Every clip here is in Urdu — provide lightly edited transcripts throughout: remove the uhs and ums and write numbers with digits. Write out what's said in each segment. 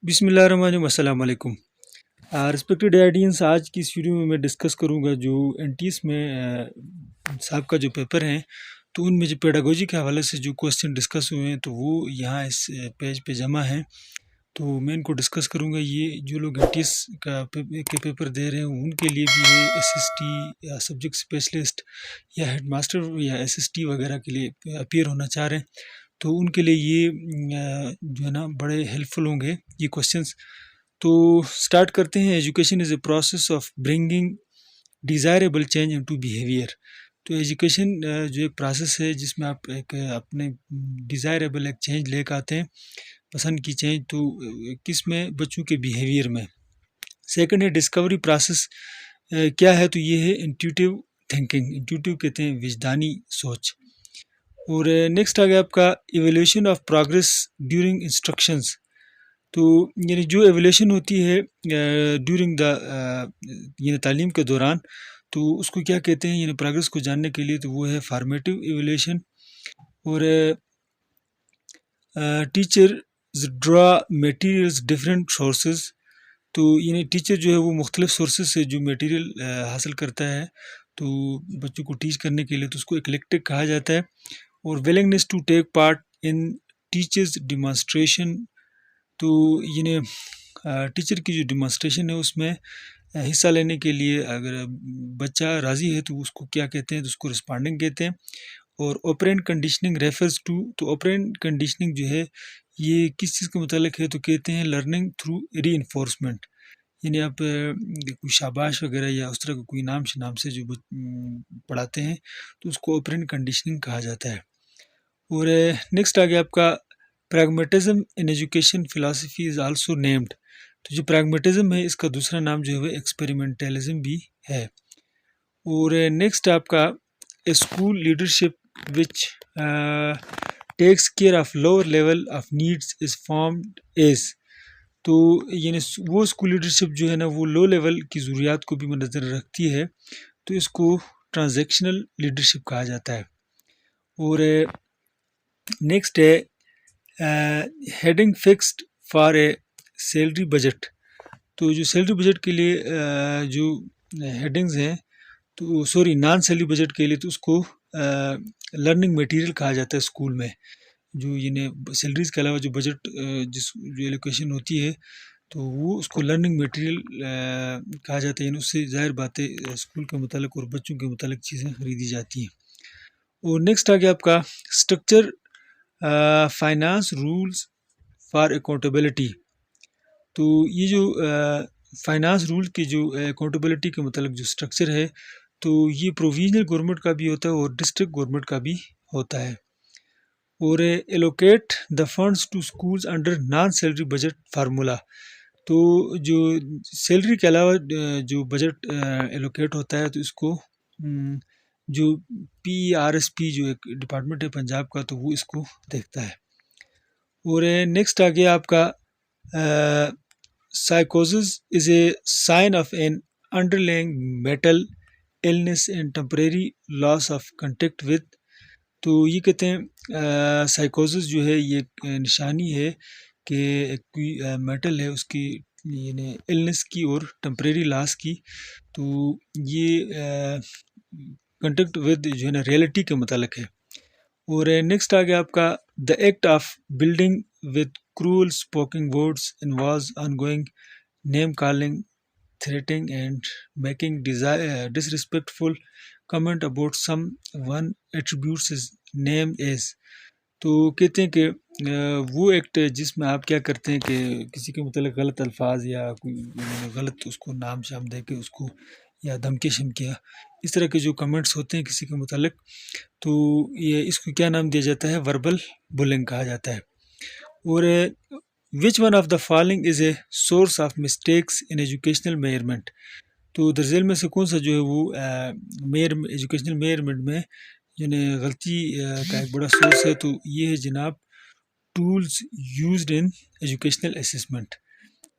بسم اللہ الرحمن الرحیم، السلام علیکم۔ رسپیکٹڈ آڈینس، آج کی اس ویڈیو میں ڈسکس کروں گا جو این ٹی ایس میں صاحب کا جو پیپر ہیں تو ان میں جو پیڈاگوجی کے حوالے سے جو کوسچن ڈسکس ہوئے ہیں تو وہ یہاں اس پیج پہ جمع ہیں، تو میں ان کو ڈسکس کروں گا۔ یہ جو لوگ این ٹی ایس کے پیپر دے رہے ہیں ان کے لیے بھی ہے، ایس ایس ٹی یا سبجیکٹ اسپیشلسٹ یا ہیڈ ماسٹر یا ایس ایس ٹی وغیرہ کے لیے اپیئر ہونا چاہ رہے ہیں تو ان کے لیے یہ جو ہے نا بڑے ہیلپ فل ہوں گے یہ کوشچنس۔ تو سٹارٹ کرتے ہیں۔ Education is a process of bringing desirable change into behaviour. تو ایجوکیشن جو ایک پروسیس ہے جس میں آپ ایک اپنے ڈیزائریبل ایک چینج لے کے آتے ہیں، پسند کی چینج، تو کس میں؟ بچوں کے بیہیویئر میں۔ سیکنڈ ہے ڈسکوری پروسیس، کیا ہے؟ تو یہ ہے انٹیوٹیو تھنکنگ۔ انٹیوٹیو کہتے ہیں وجدانی سوچ۔ اور نیکسٹ آ گیا آپ کا evaluation of progress during instructions. تو یعنی جو ایویلیوشن ہوتی ہے ڈیورنگ دا یعنی تعلیم کے دوران، تو اس کو کیا کہتے ہیں؟ یعنی پروگریس کو جاننے کے لیے تو وہ ہے فارمیٹیو ایویلیوشن۔ اور ٹیچر ڈرا میٹیریلز ڈفرینٹ سورسز، تو یعنی ٹیچر جو ہے وہ مختلف سورسز سے جو میٹیریل حاصل کرتا ہے تو بچوں کو ٹیچ کرنے کے لیے، تو اس کو ایکلیکٹک کہا جاتا ہے۔ اور willingness to take part in teachers demonstration, تو یعنی ٹیچر کی جو ڈیمانسٹریشن ہے اس میں حصہ لینے کے لیے اگر بچہ راضی ہے تو اس کو کیا کہتے ہیں؟ تو اس کو رسپانڈنگ کہتے ہیں۔ اور اوپرینٹ کنڈیشننگ ریفرز ٹو، تو اوپرینٹ کنڈیشننگ جو ہے یہ کس چیز کے متعلق ہے؟ تو کہتے ہیں لرننگ تھرو ری انفورسمنٹ، یعنی آپ کوئی شاباش وغیرہ یا اس طرح کا کوئی نام سے جو پڑھاتے ہیں تو اس کو اوپرینٹ کنڈیشننگ کہا جاتا ہے۔ اور نیکسٹ آ گیا آپ کا pragmatism in education philosophy is also named. تو جو پریگمیٹزم ہے اس کا دوسرا نام جو ہے ایکسپیریمنٹلزم بھی ہے۔ اور نیکسٹ آپ کا school leadership which takes care of lower level of needs is formed as, تو یعنی وہ اسکول لیڈرشپ جو ہے نا وہ لو لیول کی ضروریات کو بھی مد نظر رکھتی ہے، تو اس کو ٹرانزیکشنل لیڈرشپ کہا جاتا ہے۔ اور نیکسٹ ہے heading fixed for a salary budget. تو جو سیلری بجٹ کے لیے جو ہیڈنگز ہیں تو نان سیلری بجٹ کے لیے تو اس کو لرننگ میٹیریل کہا جاتا ہے اسکول میں، جو یعنی سیلریز کے علاوہ جو بجٹ جو ایلوکیشن ہوتی ہے تو وہ اس کو لرننگ میٹیریل کہا جاتا ہے، یعنی اس سے ظاہر باتیں اسکول کے متعلق اور بچوں کے متعلق چیزیں خریدی جاتی ہیں۔ اور نیکسٹ آ گیا آپ کا structure finance rules for accountability. تو یہ جو فائنانس رول کی جو اکاؤنٹیبلٹی کے متعلق جو اسٹرکچر ہے تو یہ پروویژنل گورنمنٹ کا بھی ہوتا ہے اور ڈسٹرکٹ گورنمنٹ کا بھی ہوتا ہے۔ اور allocate the funds to schools under non salary budget formula, تو جو سیلری کے علاوہ جو بجٹ ایلوکیٹ ہوتا ہے تو اس کو جو پی آر ایس پی جو ایک ڈپارٹمنٹ ہے پنجاب کا تو وہ اس کو دیکھتا ہے۔ اور نیکسٹ آ گیا آپ کا سائیکوزز is a sign of an underlying mental illness and temporary loss of contact with, تو یہ کہتے ہیں سائیکوزز جو ہے یہ ایک نشانی ہے کہ کوئی میٹل ہے اس کی یعنی النس کی اور ٹمپریری لاس کی، تو یہ کنٹیکٹ ود جو ہے نا ریئلٹی کے متعلق ہے۔ اور نیکسٹ آ گیا آپ کا the act of bullying with cruel spoken words involves ongoing name calling threatening and making disrespectful comment about someone attributes is name as, تو کہتے ہیں کہ وہ ایکٹ جس میں آپ کیا کرتے ہیں کہ کسی کے متعلق غلط الفاظ یا کوئی غلط اس کو نام شام دے کے اس کو یا دھمکی شمکیاں اس طرح کے جو کمنٹس ہوتے ہیں کسی کے متعلق، تو یہ اس کو کیا نام دیا جاتا ہے؟ وربل بلنگ کہا جاتا ہے۔ اور which one of the following is a source of mistakes in educational measurement, تو درذیل میں سے کون سا جو ہے وہ ایجوکیشنل میئرمنٹ میں یعنی غلطی کا ایک بڑا سورس ہے؟ تو یہ ہے جناب tools used in educational assessment,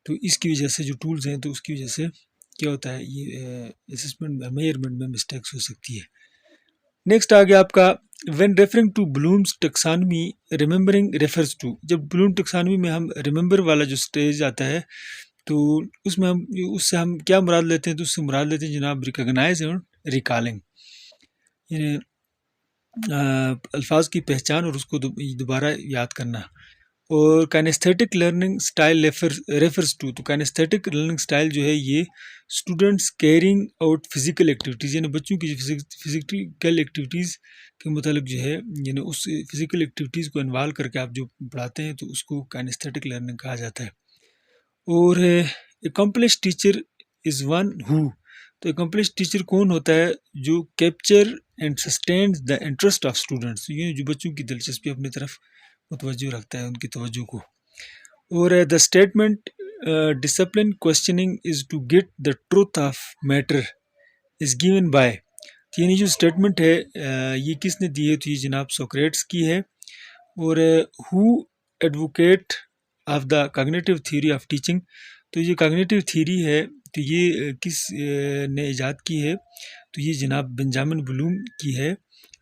تو اس کی وجہ سے جو ٹولز ہیں تو اس کی وجہ سے کیا ہوتا ہے یہ اسسمنٹ میئرمنٹ میں مسٹیکس ہو سکتی ہے۔ نیکسٹ آ گیا آپ کا when referring to Bloom's taxonomy remembering refers to. جب بلوم ٹیکسانومی میں ہم ریممبر والا جو اسٹیج آتا ہے تو اس میں ہم اس سے ہم کیا مراد لیتے ہیں، تو اس سے مراد لیتے ہیں جناب ریکگنائز اینڈ ریکالنگ، یعنی الفاظ کی پہچان اور اس کو دوبارہ یاد کرنا. اور کائنیستھیٹک لرننگ اسٹائل ریفرز ٹو. تو کائنیستھیٹک لرننگ اسٹائل جو ہے یہ students carrying out physical activities, یعنی بچوں کی جو فزیکل ایکٹیویٹیز کے متعلق جو ہے، یعنی اس فزیکل ایکٹیویٹیز کو انوالو کر کے آپ جو پڑھاتے ہیں تو اس کو کائنیستھیٹک لرننگ کہا جاتا ہے. اور accomplish teacher is one who. تو اکمپلش ٹیچر کون ہوتا ہے؟ جو capture and sustains the interest of students, یہ جو بچوں کی دلچسپی اپنی طرف متوجہ رکھتا ہے، ان کی توجہ کو. اور the statement discipline questioning is to get the truth of matter is given by. یعنی جو اسٹیٹمنٹ ہے یہ کس نے دی ہے؟ تو یہ جناب سوکریٹس کی ہے. اور who advocate of the cognitive theory of teaching. تو یہ کاگنیٹیو تھیوری ہے تو یہ کس نے ایجاد کی ہے؟ تو یہ جناب بنجامن بلوم کی ہے،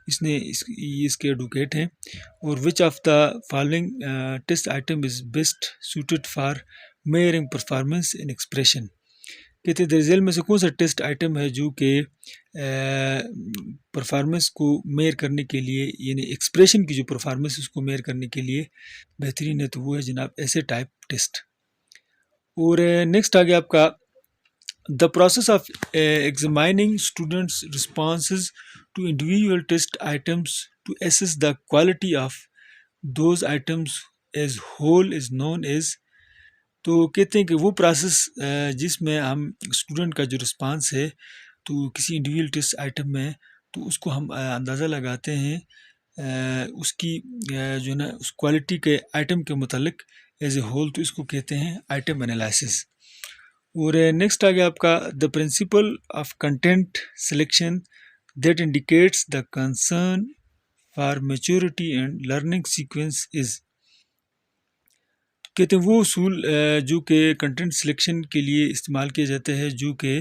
اس نے یہ اس کے ایڈوکیٹ ہیں. اور which of the following test item is best suited for measuring performance in expression. کہتے ہیں درزیل میں سے کون سا ٹیسٹ آئٹم ہے جو کہ پرفارمنس کو میئر کرنے کے لیے، یعنی ایکسپریشن کی جو پرفارمنس اس کو میئر کرنے کے لیے بہترین ہے؟ تو وہ ہے جناب ایسے ٹائپ ٹیسٹ. اور نیکسٹ آ گیا آپ کا the process of examining students responses to individual test items to assess the quality of those items as whole is known as. تو کہتے ہیں کہ وہ پروسیس جس میں ہم اسٹوڈنٹ کا جو رسپانس ہے تو کسی انڈیویژل ٹیسٹ آئٹم میں، تو اس کو ہم اندازہ لگاتے ہیں اس کی جو ہے نا اس کوالٹی کے آئٹم کے متعلق ایز اے ہول، تو اس کو کہتے ہیں آئٹم انالائسس. اور نیکسٹ آ گیا آپ کا the principle of content selection that indicates the concern for maturity and learning sequence is. کہتے ہیں وہ اصول جو کہ کنٹینٹ سلیکشن کے لیے استعمال کیے جاتے ہیں جو کہ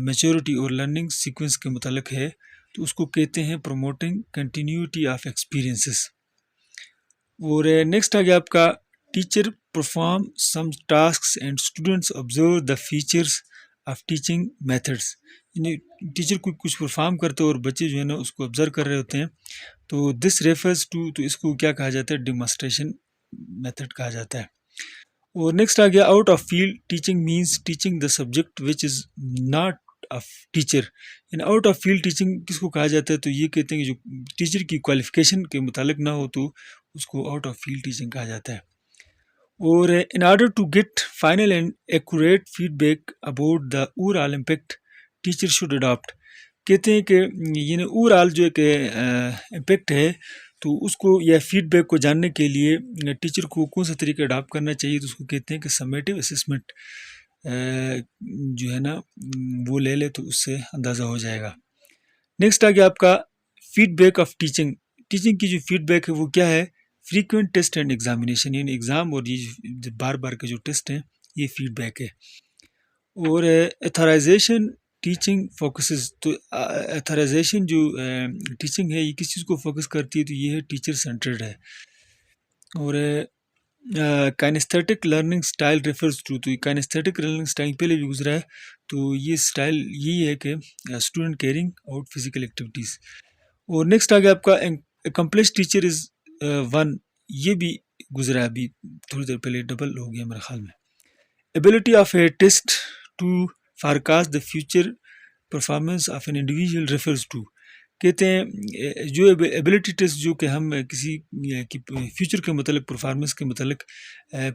میچورٹی اور لرننگ سیکوینس کے متعلق ہے، تو اس کو کہتے ہیں پروموٹنگ کنٹینیوٹی آف ایکسپیرینسز. اور نیکسٹ آ گیا آپ کا teacher perform some tasks and students observe the features of teaching methods. یعنی ٹیچر کو کچھ پرفارم کرتے اور بچے جو ہے نا اس کو آبزرو کر رہے ہوتے ہیں، تو دس ریفرز ٹو، تو اس کو کیا کہا جاتا ہے؟ ڈیمانسٹریشن میتھڈ کہا جاتا ہے. اور نیکسٹ آ گیا out of field teaching means teaching the subject which is not of teacher. یعنی آؤٹ آف فیلڈ ٹیچنگ کس کو کہا جاتا ہے؟ تو یہ کہتے ہیں کہ جو ٹیچر کی کوالیفیکیشن کے متعلق نہ ہو تو اس کو آؤٹ آف فیلڈ ٹیچنگ کہا جاتا ہے. اور in order to get final and accurate feedback about the overall impact teacher should adapt. کہتے ہیں کہ یعنی اوور آل جو ایک امپیکٹ ہے تو اس کو یا فیڈ بیک کو جاننے کے لیے ٹیچر کو کون سا طریقہ اڈاپٹ کرنا چاہیے؟ تو اس کو کہتے ہیں کہ سمیٹیو اسسمنٹ جو ہے نا وہ لے لے تو اس سے اندازہ ہو جائے گا. نیکسٹ آ گیا آپ کا feedback of teaching. Teaching کی جو فیڈ بیک ہے وہ کیا ہے؟ فریکوینٹ ٹیسٹ اینڈ ایگزامینیشن، یعنی ایگزام اور یہ بار بار کے جو ٹیسٹ ہیں یہ فیڈ بیک ہے. اور ایتھرائزیشن ٹیچنگ فوکسز. تو ایتھرائزیشن جو ٹیچنگ ہے یہ کس چیز کو فوکس کرتی ہے؟ تو یہ ہے ٹیچر سینٹرڈ ہے. اور کائنیستھیٹک لرننگ اسٹائل ریفرز ٹو. تو کائنیستھیٹک لرننگ اسٹائل پہلے بھی گزرا ہے، تو یہ اسٹائل یہی ہے کہ student carrying out physical activities. اور نیکسٹ آ گیا آپ کا اکمپلش ٹیچر از ون. یہ بھی گزرا ہے ابھی تھوڑی دیر پہلے، ڈبل ہو گیا میرے خیال میں. Ability of a test to forecast the future performance of an individual refers to. کہتے ہیں جو ایبلٹی ٹیسٹ جو کہ ہم کسی کی فیوچر کے متعلق پرفارمنس کے متعلق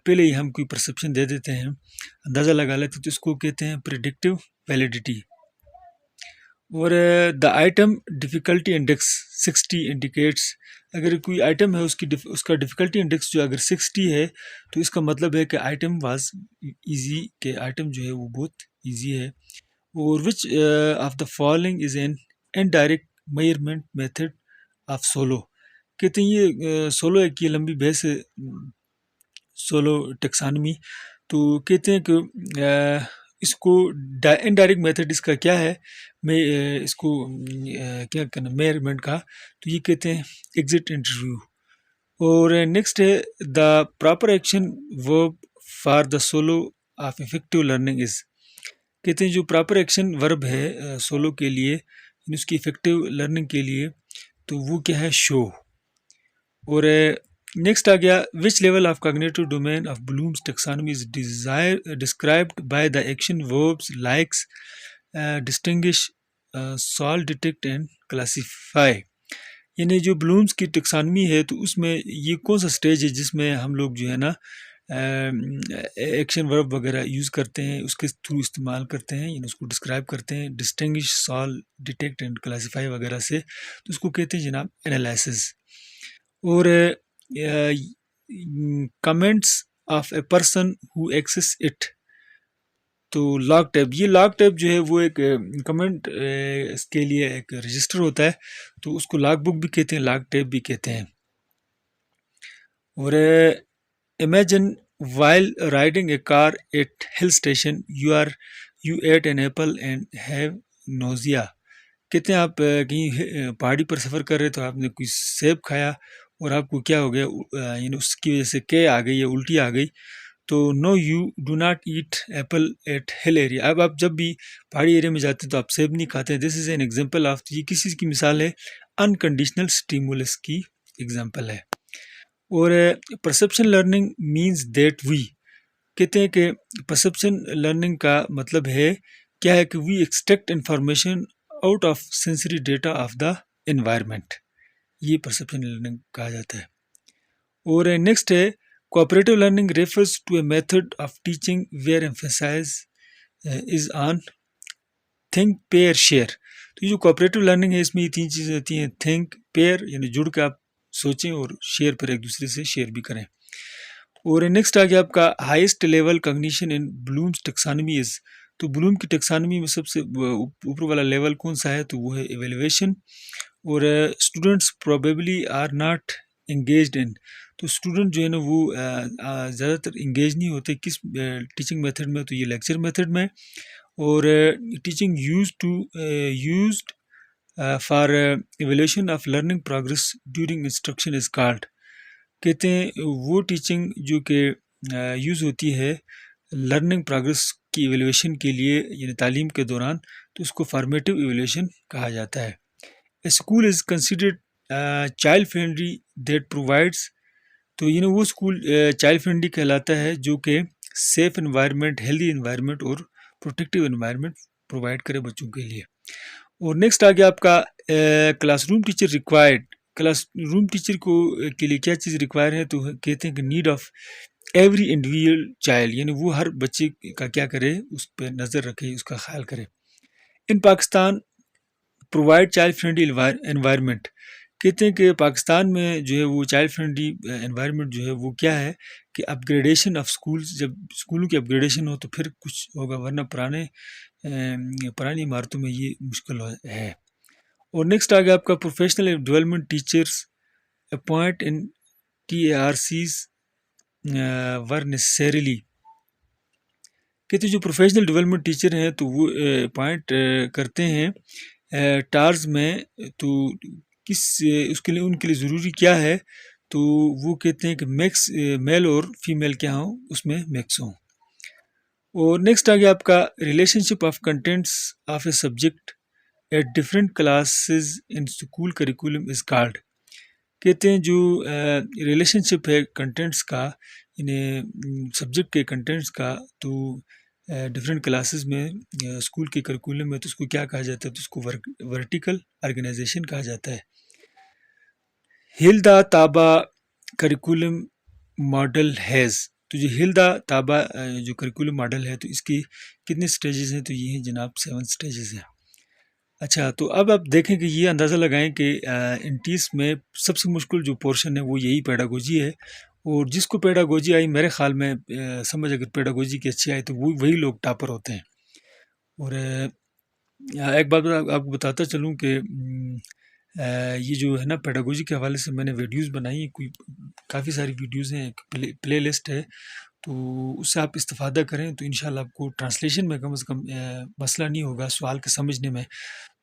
پہلے ہی ہم کوئی پرسیپشن دے دیتے ہیں، اندازہ لگا لیتے ہیں، تو اس کو کہتے ہیں پریڈکٹیو ویلیڈیٹی. اور the item difficulty index 60 indicates. اگر کوئی آئٹم ہے اس کا ڈیفیکلٹی انڈیکس جو اگر 60 ہے تو اس کا مطلب ہے کہ آئٹم واز ایزی، کہ آئٹم جو ہے وہ بہت ایزی ہے. اور which of the following is an indirect measurement method of solo. کہتے ہیں یہ سولو ایک یہ لمبی بحث سولو ٹیکسانومی. تو کہتے ہیں کہ اس کو انڈائریکٹ میتھڈ اس کا کیا ہے، میں اس کو کیا کرنا میئرمنٹ کا، تو یہ کہتے ہیں ایگزٹ انٹرویو. اور نیکسٹ ہے the proper action verb for the solo of effective learning is. کہتے ہیں جو پراپر ایکشن ورب ہے سولو کے لیے، یعنی اس کی افیکٹو لرننگ کے لیے، تو وہ کیا ہے، شو. اور نیکسٹ آ گیا which level of cognitive domain of Bloom's taxonomy is described by the action verbs likes distinguish سال ڈیٹیکٹ اینڈ کلاسیفائی. یعنی جو بلومس کی ٹیکسانومی ہے تو اس میں یہ کون سا سٹیج ہے جس میں ہم لوگ جو ہے نا ایکشن ورب وغیرہ یوز کرتے ہیں، اس کے تھرو استعمال کرتے ہیں، یعنی اس کو ڈسکرائب کرتے ہیں ڈسٹنگش سال ڈیٹیکٹ اینڈ کلاسیفائی وغیرہ سے، تو اس کو کہتے ہیں جناب انالائسز. اور comments of a person who access it. تو لاگ ٹیب، یہ لاگ ٹیب جو ہے وہ ایک کمنٹ اس کے لیے ایک رجسٹر ہوتا ہے، تو اس کو لاگ بک بھی کہتے ہیں، لاگ ٹیب بھی کہتے ہیں. اور imagine while riding a car at hill station you eat an apple and have nausea. کہتے ہیں آپ کہیں پہاڑی پر سفر کر رہے تو آپ نے کوئی سیب کھایا اور آپ کو کیا ہو گیا، یعنی اس کی وجہ سے کہ آ گئی یا الٹی آ گئی. تو no you do not eat apple at hill area. اب آپ جب بھی پہاڑی ایریا میں جاتے ہیں تو آپ سیب نہیں کھاتے ہیں. دس از این ایگزامپل آف، یہ کس چیز کی مثال ہے، انکنڈیشنل اسٹیمولس کی ایگزامپل ہے. اور perception learning means that we. کہتے ہیں کہ پرسپشن لرننگ کا مطلب ہے کیا ہے کہ we extract information out of sensory data of the environment. یہ پرسپشن لرننگ کہا جاتا ہے. اور نیکسٹ ہے cooperative learning refers to a method of teaching where emphasise is on think pair share. تو یہ جو کوآپریٹو لرننگ ہے اس میں یہ تین چیزیں ہوتی ہیں، تھنک پیئر یعنی جڑ کے آپ سوچیں، اور شیئر پر ایک دوسرے سے شیئر بھی کریں. اور نیکسٹ آ گیا آپ کا ہائیسٹ لیول کگنیشن ان بلومس ٹیکسانومی از. تو بلوم کی ٹیکسانومی میں سب سے اوپر والا لیول کون سا ہے، تو وہ ہے ایویلویشن. اور students probably are not engaged in. تو اسٹوڈنٹ جو ہے نا وہ زیادہ تر انگیج نہیں ہوتے کس ٹیچنگ میتھڈ میں، تو یہ لیکچر میتھڈ میں. اور teaching used for evaluation of learning progress during instruction is called. کہتے ہیں وہ ٹیچنگ جو کہ یوز ہوتی ہے لرننگ پروگرس کی ایویلیوشن کے لیے، یعنی تعلیم کے دوران، تو اس کو فارمیٹیو ایویلیوشن کہا جاتا ہے. A school is considered child friendly that provides. تو یعنی وہ اسکول چائلڈ فرینڈلی کہلاتا ہے جو کہ سیف انوائرمنٹ، ہیلدی انوائرمنٹ اور پروٹیکٹیو انوائرمنٹ پرووائڈ کرے بچوں کے لیے. اور نیکسٹ آ گیا آپ کا class room teacher required. Class room teacher کو کے لیے کیا چیز ریکوائر ہے، تو کہتے ہیں کہ need of every individual child, یعنی وہ ہر بچے کا کیا کرے، اس پہ نظر رکھے، اس کا خیال کرے. In Pakistan provide child friendly environment. کہتے ہیں کہ پاکستان میں جو ہے وہ چائلڈ فرینڈلی انوائرمنٹ جو ہے وہ کیا ہے کہ اپ گریڈیشن آف اسکولس، جب اسکولوں کی اپ گریڈیشن ہو تو پھر کچھ ہوگا، ورنہ پرانی عمارتوں میں یہ مشکل ہے. اور نیکسٹ آ گیا آپ کا پروفیشنل ڈیولپمنٹ ٹیچرس اپوائنٹ ان TARCs ور نیسسریلی. کہتے ہیں جو پروفیشنل ڈیولپمنٹ ٹیچر ہیں تو وہ اپوائنٹ کرتے ہیں ٹارز میں، تو اس کے لیے ان کے لیے ضروری کیا ہے، تو وہ کہتے ہیں کہ میکس میل اور فیمیل کیا ہوں، اس میں میکس ہوں. اور نیکسٹ آ گیا آپ کا relationship of contents of a subject at different classes in school curriculum is called. کہتے ہیں جو ریلیشن شپ ہے کنٹینٹس کا، یعنی سبجیکٹ کے کنٹینٹس کا، تو ڈفرینٹ کلاسز میں اسکول کے کریکولم میں، تو اس کو کیا کہا جاتا ہے، تو اس کو ورٹیکل آرگنائزیشن کہا جاتا ہے. ہلدا تابا کریکولم ماڈل ہیز. تو جو ہلدا تابا جو کریکولم ماڈل ہے تو اس کی کتنے سٹیجز ہیں، تو یہ ہیں جناب 7 سٹیجز ہیں. اچھا، تو اب آپ دیکھیں کہ یہ اندازہ لگائیں کہ انٹیس میں سب سے مشکل جو پورشن ہے وہ یہی پیڈاگوجی ہے. اور جس کو پیڈاگوجی آئی، میرے خیال میں سمجھ اگر پیڈاگوجی کی اچھی آئی تو وہی لوگ ٹاپر ہوتے ہیں. اور ایک بات آپ کو بتاتا چلوں کہ یہ جو ہے نا پیڈاگوجی کے حوالے سے میں نے ویڈیوز بنائی ہیں، کافی ساری ویڈیوز ہیں، ایک پلے لسٹ ہے، تو اس سے آپ استفادہ کریں تو انشاءاللہ آپ کو ٹرانسلیشن میں کم از کم مسئلہ نہیں ہوگا سوال کے سمجھنے میں.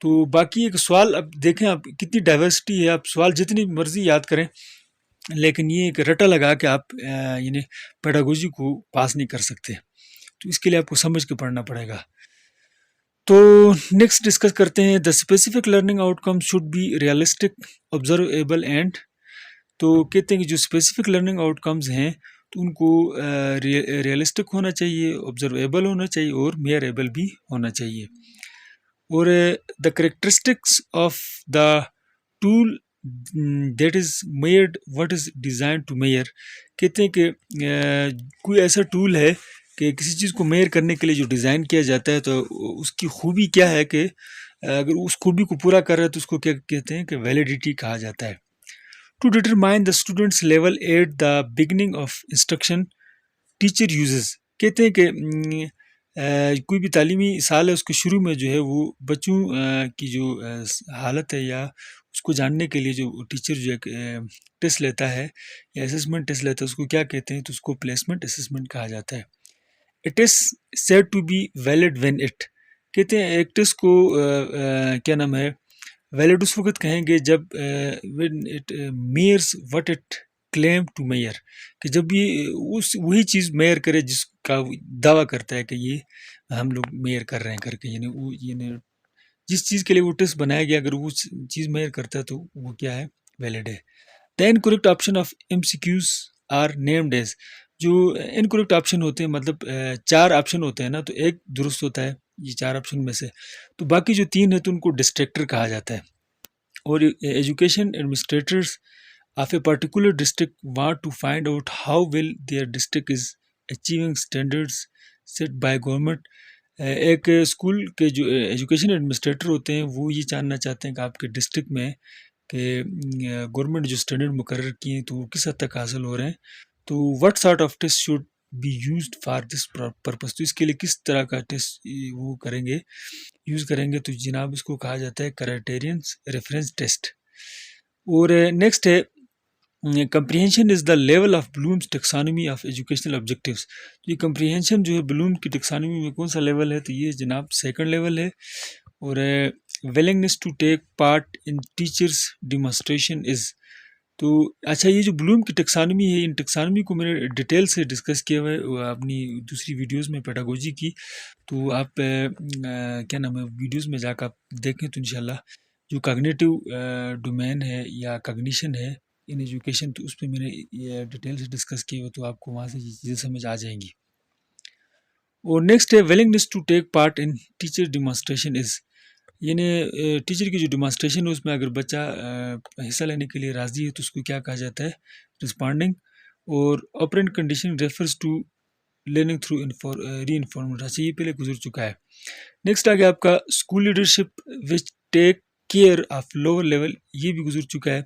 تو باقی ایک سوال اب دیکھیں آپ کتنی ڈائیورسٹی ہے، آپ سوال جتنی مرضی یاد کریں لیکن یہ ایک رٹا لگا کہ آپ یعنی پیڈاگوجی کو پاس نہیں کر سکتے، تو اس کے لیے آپ کو سمجھ کے پڑھنا پڑے گا. تو نیکسٹ ڈسکس کرتے ہیں the specific learning outcome should be realistic observable and. تو کہتے ہیں کہ جو اسپیسیفک لرننگ آؤٹ کمز ہیں تو ان کو ریئلسٹک ہونا چاہیے، آبزرویبل ہونا چاہیے اور میئریبل بھی ہونا چاہیے. اور the characteristics of the tool that is measured what is designed to measure. کہتے ہیں کہ کوئی ایسا ٹول ہے کہ کسی چیز کو میئر کرنے کے لیے جو ڈیزائن کیا جاتا ہے تو اس کی خوبی کیا ہے کہ اگر اس خوبی کو پورا کر رہا ہے تو اس کو کیا کہتے ہیں کہ ویلیڈیٹی کہا جاتا ہے. To determine the students level at the beginning of instruction teacher uses. کہتے ہیں کہ کوئی بھی تعلیمی سال ہے اس کے شروع میں جو ہے وہ بچوں کی جو حالت ہے یا اس کو جاننے کے لیے جو ٹیچر جو ہے ٹیسٹ لیتا ہے یا اسسمنٹ ٹیسٹ لیتا ہے اس کو کیا کہتے ہیں تو اس کو پلیسمنٹ اسسمنٹ کہا جاتا ہے. It is said to be valid when it. کہتے ہیں ایک ٹیسٹ کو کیا نام ہے ویلڈ اس وقت کہیں گے جب when it mirrors what it claim to measure. کہ جب یہ وہی چیز میئر کرے جس کا دعویٰ کرتا ہے کہ یہ ہم لوگ میئر کر رہے ہیں کر کے، یعنی جس چیز کے لیے وہ ٹیسٹ بنایا گیا اگر وہ چیز میئر کرتا ہے تو وہ کیا ہے ویلڈ ہے. The incorrect option of MCQs are named as. جو انکریکٹ آپشن ہوتے ہیں مطلب 4 آپشن ہوتے ہیں نا تو ایک درست ہوتا ہے یہ 4 آپشن میں سے، تو باقی جو 3 ہیں تو ان کو ڈسٹریکٹر کہا جاتا ہے. اور education administrators of a particular district want to find out how well their district is achieving standards set by government. ایک اسکول کے جو ایجوکیشن ایڈمنسٹریٹر ہوتے ہیں وہ یہ جاننا چاہتے ہیں کہ آپ کے ڈسٹرکٹ میں کہ گورنمنٹ جو اسٹینڈرڈ مقرر کیے ہیں تو وہ کس حد تک حاصل ہو رہے ہیں. تو what sort of test should be used for this purpose. تو اس کے لیے کس طرح کا ٹیسٹ وہ کریں گے یوز کریں گے تو جناب اس کو کہا جاتا ہے کرائٹیرینس ریفرنس ٹیسٹ. اور نیکسٹ ہے comprehension is the level of Bloom's taxonomy of educational objectives. یہ کمپریہنشن جو ہے بلوم کی ٹیکسانومی میں کون سا لیول ہے تو یہ جناب 2nd لیول ہے. اور willingness to take part in teachers demonstration is. تو اچھا یہ جو بلوم کی ٹیکسانومی ہے ان ٹیکسانومی کو میں نے ڈیٹیل سے ڈسکس کیا ہوا ہے اپنی دوسری ویڈیوز میں پیڈاگوجی کی، تو آپ کیا نام ہے ویڈیوز میں جا کر آپ دیکھیں تو انشاءاللہ جو کاگنیٹیو ڈومین ہے یا کاگنیشن ہے ان ایجوکیشن تو اس پہ میں نے یہ ڈیٹیل سے ڈسکس کیا ہوا تو آپ کو وہاں سے یہ چیزیں سمجھ آ جائیں گی. اور نیکسٹ ہے willingness to take part in teacher demonstration is. یعنی ٹیچر کی جو ڈیمانسٹریشن ہے اس میں اگر بچہ حصہ لینے کے لیے راضی ہے تو اس کو کیا کہا جاتا ہے رسپانڈنگ. اور operant condition refers to learning through reinforcement. اچھا یہ پہلے گزر چکا ہے. نیکسٹ آ گیا آپ کا school leadership which take care of lower level. یہ بھی گزر چکا ہے.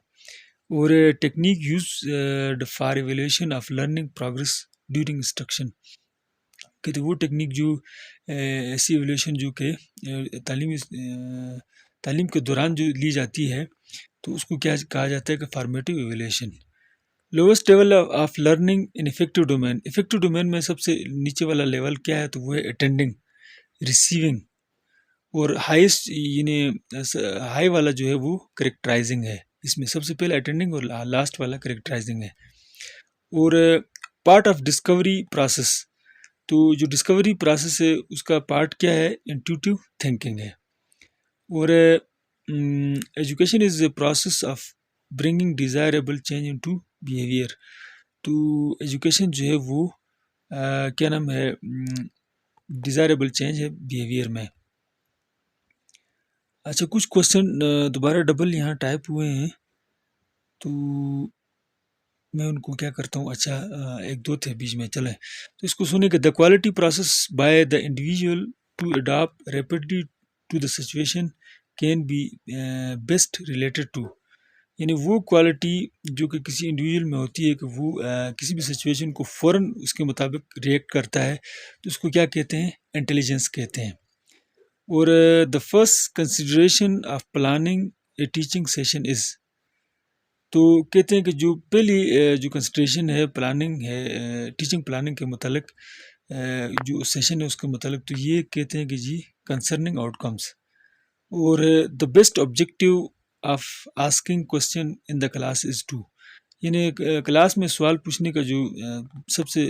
اور technique use for evaluation of learning progress during instruction. کہ وہ ٹیکنیک جو ایسی ایویلیوشن جو کہ تعلیم کے دوران جو لی جاتی ہے تو اس کو کیا کہا جاتا ہے کہ formative evaluation. Lowest level of learning in effective domain. Effective domain میں سب سے نیچے والا لیول کیا ہے تو وہ ہے اٹینڈنگ ریسیونگ. اور ہائیسٹ یعنی ہائی والا جو ہے وہ کریکٹرائزنگ ہے. اس میں سب سے پہلے اٹینڈنگ اور لاسٹ والا کریکٹرائزنگ ہے. اور پارٹ آف ڈسکوری پروسیس. تو جو ڈسکوری پروسیس ہے اس کا پارٹ کیا ہے انٹیوٹیو تھنکنگ ہے. اور education is a process of bringing desirable change into behaviour. تو ایجوکیشن جو ہے وہ کیا نام ہے ڈیزائربل چینج ہے بیہیویئر میں. اچھا کچھ کوشچن دوبارہ ڈبل یہاں ٹائپ ہوئے ہیں تو میں ان کو کیا کرتا ہوں. اچھا 1-2 تھے بیچ میں چلیں تو اس کو سنیں کہ the quality process by the individual to adapt rapidly to the situation can be best related to. یعنی وہ کوالٹی جو کہ کسی انڈیویژل میں ہوتی ہے کہ وہ کسی بھی سچویشن کو فوراً اس کے مطابق ریئیکٹ کرتا ہے تو اس کو کیا کہتے ہیں انٹیلیجنس کہتے ہیں. اور the first consideration of planning a teaching session is. تو کہتے ہیں کہ جو پہلی جو کنسنٹریشن ہے پلاننگ ہے ٹیچنگ پلاننگ کے متعلق جو سیشن ہے اس کے متعلق، تو یہ کہتے ہیں کہ جی کنسرننگ آؤٹ کمس، اور the best objective of asking question in the class is to, یعنی کلاس میں سوال پوچھنے کا جو سب سے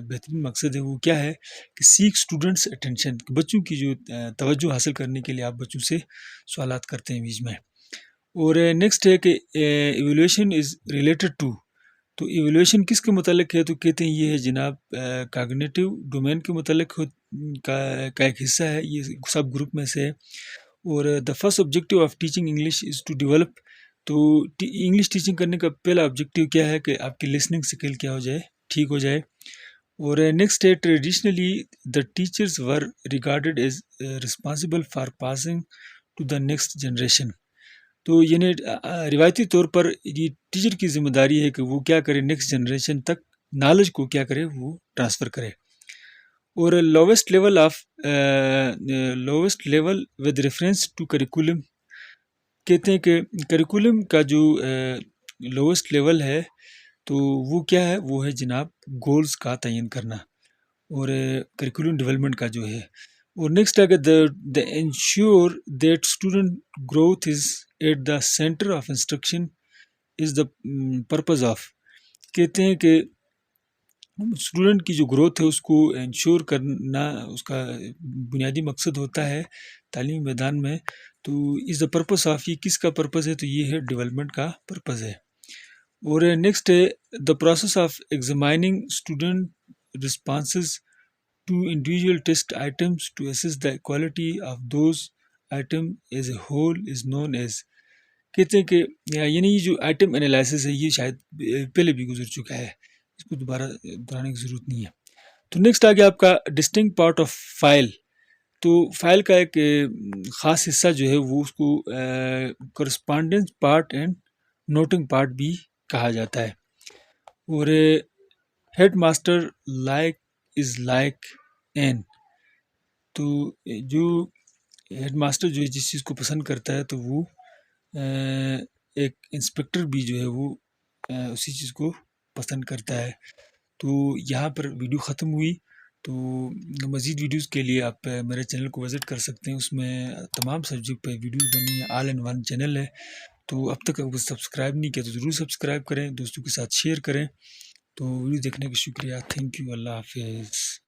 بہترین مقصد ہے وہ کیا ہے کہ سیک اسٹوڈنٹس اٹینشن، بچوں کی جو توجہ حاصل کرنے کے لیے آپ بچوں سے سوالات کرتے ہیں بیچ میں. اور نیکسٹ ہے کہ ایویلویشن از ریلیٹڈ ٹو، تو ایویلویشن کس کے متعلق ہے؟ تو کہتے ہیں یہ ہے جناب کاگنیٹیو ڈومین کے متعلق کا ایک حصہ ہے، یہ سب گروپ میں سے ہے. اور the first objective of teaching English is to develop, تو انگلش ٹیچنگ کرنے کا پہلا آبجیکٹیو کیا ہے کہ آپ کی لسننگ اسکل کیا ہو جائے، ٹھیک ہو جائے. اور نیکسٹ ہے traditionally the teachers were regarded as responsible for passing to the next generation, تو یعنی روایتی طور پر یہ ٹیچر کی ذمہ داری ہے کہ وہ کیا کرے، نیکسٹ جنریشن تک نالج کو کیا کرے، وہ ٹرانسفر کرے. اور lowest level with reference to curriculum, کہتے ہیں کہ کریکولم کا جو لویسٹ لیول ہے تو وہ کیا ہے، وہ ہے جناب گولز کا تعین کرنا اور کریکولم ڈیولپمنٹ کا جو ہے. اور نیکسٹ ہے کہ the ensure that student growth is at the center of instruction is the purpose of, کہتے ہیں کہ اسٹوڈنٹ کی جو گروتھ ہے اس کو انشور کرنا اس کا بنیادی مقصد ہوتا ہے تعلیمی میدان میں. تو از دا پرپز آف، یہ کس کا پرپز ہے؟ تو یہ ہے ڈیولپمنٹ کا پرپز ہے. اور نیکسٹ ہے the process of examining student responses to individual test items to assess the quality of those item as a whole is known as, کہتے ہیں کہ یعنی یہ جو آئٹم انالائسس ہے یہ شاید پہلے بھی گزر چکا ہے، اس کو دوبارہ دہرانے کی ضرورت نہیں ہے. تو نیکسٹ آ گیا آپ کا ڈسٹنکٹ پارٹ آف فائل، تو فائل کا ایک خاص حصہ جو ہے وہ اس کو correspondence part and noting part بھی کہا جاتا ہے. اور head master like is like an, تو جو ہیڈ ماسٹر جو ہے جس چیز کو پسند کرتا ہے تو وہ ایک انسپکٹر بھی جو ہے وہ اسی چیز کو پسند کرتا ہے. تو یہاں پر ویڈیو ختم ہوئی، تو مزید ویڈیوز کے لیے آپ میرے چینل کو وزٹ کر سکتے ہیں، اس میں تمام سبجیکٹ پہ ویڈیوز بنی ہیں، آل ان ون چینل ہے. تو اب تک اگر سبسکرائب نہیں کیا تو ضرور سبسکرائب کریں، دوستوں کے ساتھ شیئر کریں. تو ویڈیو دیکھنے کا شکریہ، تھینک یو، اللہ حافظ.